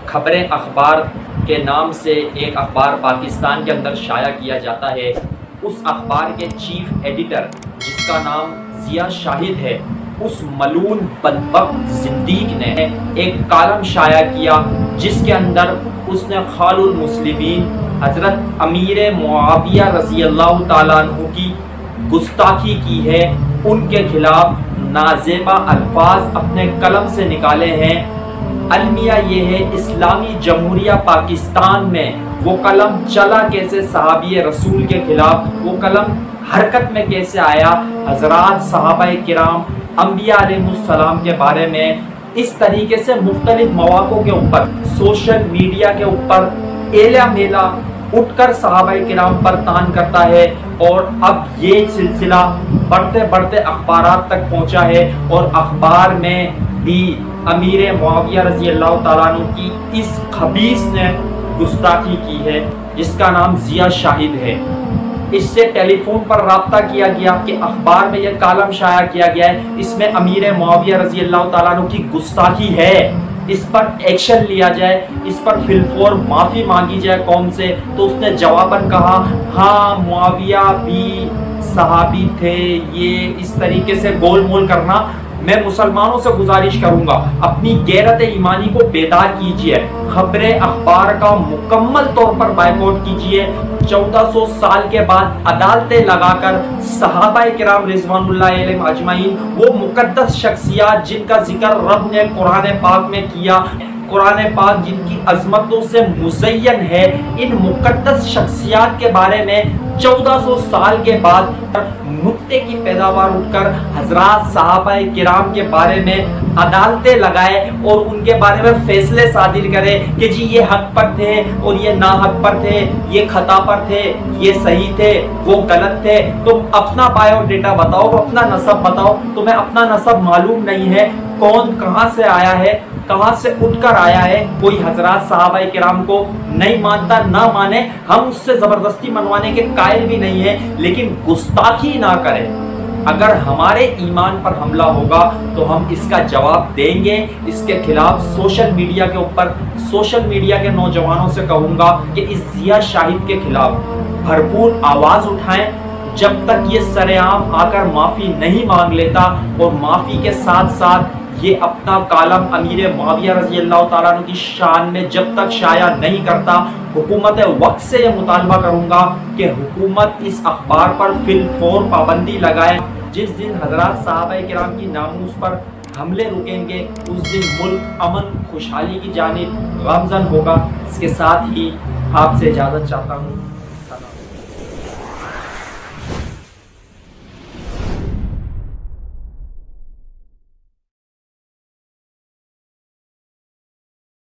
खबरें अखबार के नाम से एक अखबार पाकिस्तान के अंदर शाया किया जाता है। उस अखबार के चीफ एडिटर जिसका नाम जिया शाहिद है, उस मलून बदबख्त जिंदीक ने एक कालम शाया किया जिसके अंदर उसने खालुल मुस्लिमीन हज़रत अमीर मुआविया रज़ी अल्लाह ताला अन्हु की गुस्ताखी की है। उनके खिलाफ नाजेबा अल्फाज अपने कलम से निकाले हैं। अलमिया ये है, इस्लामी जमहूरिया पाकिस्तान में वो कलम चला कैसे, सहाबी रसूल के खिलाफ वो कलम हरकत में कैसे आया, हजरात सहाबाए किराम अंबिया अलैहिमुस्सलाम के बारे में इस तरीके से मुख्तलिफ मौक़ों के ऊपर सोशल मीडिया के ऊपर एला मेला उठकर सहाबाए किराम पर तान करता है। और अब ये सिलसिला बढ़ते बढ़ते अखबारात तक पहुंचा है और अखबार में भी अमीर मुआविया रज़ी अल्लाह ताला अन्हु की इस खबीस ने गुस्ताखी की है जिसका नाम जिया शाहिद है। इससे टेलीफोन पर राब्ता किया गया कि अखबार में यह कालम शाया किया गया है, इसमें अमीर मुआविया रज़ी अल्लाह ताला अन्हु की गुस्ताखी है, इस पर एक्शन लिया जाए, इस पर फिलफौर माफ़ी मांगी जाए कौम से। तो उसने जवाबन कहा, हाँ मुआविया भी सहाबी थे। ये इस तरीके से गोल मोल करना, मैं मुसलमानों से गुजारिश करूंगा अपनी गैरत ईमानी को बेदार कीजिए, खबरें अखबार का मुकम्मल तौर पर बायकॉट कीजिए। 1400 साल के बाद अदालतें लगाकर सहाबाए किराम रिज़वानुल्लाह अलैहिम अजमाइन, वो मुकद्दस शख्सियात जिनका जिक्र रब ने कुरान पाक में किया, कुरान पाक जिनकी अजमतों से मुज़य्यन है, इन मुकद्दस शख्सियात के बारे में 1400 साल के बाद नुक्ते की पैदावार उठकर हजरात सहाबाए किराम के बारे में अदालतें लगाए और उनके बारे में फैसले सादिर करे कि जी ये हक पर थे और ये ना हक पर थे, ये खता पर थे, ये सही थे, वो गलत थे। तुम अपना बायोडेटा बताओ, अपना नसब बताओ। तुम्हें अपना नसब मालूम नहीं है, कौन कहाँ से आया है, कहाँ से उठकर आया है। कोई हजरात सहाबाए किराम को नहीं मानता, ना माने, हम उससे जबरदस्ती मनवाने के कायल भी नहीं है, लेकिन गुस्ताखी ना करें। अगर हमारे ईमान पर हमला होगा तो हम इसका जवाब देंगे। इसके खिलाफ सोशल मीडिया के ऊपर, सोशल मीडिया के नौजवानों से कहूँगा कि इस जिया शाहिद के खिलाफ भरपूर आवाज़ उठाएं जब तक ये सरेआम आकर माफ़ी नहीं मांग लेता और माफ़ी के साथ साथ ये अपना कालम अमीर मुआविया रज़ी अल्लाह ताला अन्हु की शान में जब तक शाया नहीं करता, हुकूमत वक्त से यह मुतालबा करूँगा कि हुकूमत इस अखबार पर फिलफौर पाबंदी लगाए। जिस दिन हजरात सहाबाए किराम की नामूस पर हमले रुकेंगे उस दिन मुल्क अमन खुशहाली की जानिब गामज़न होगा। इसके साथ ही आपसे इजाज़त चाहता हूँ।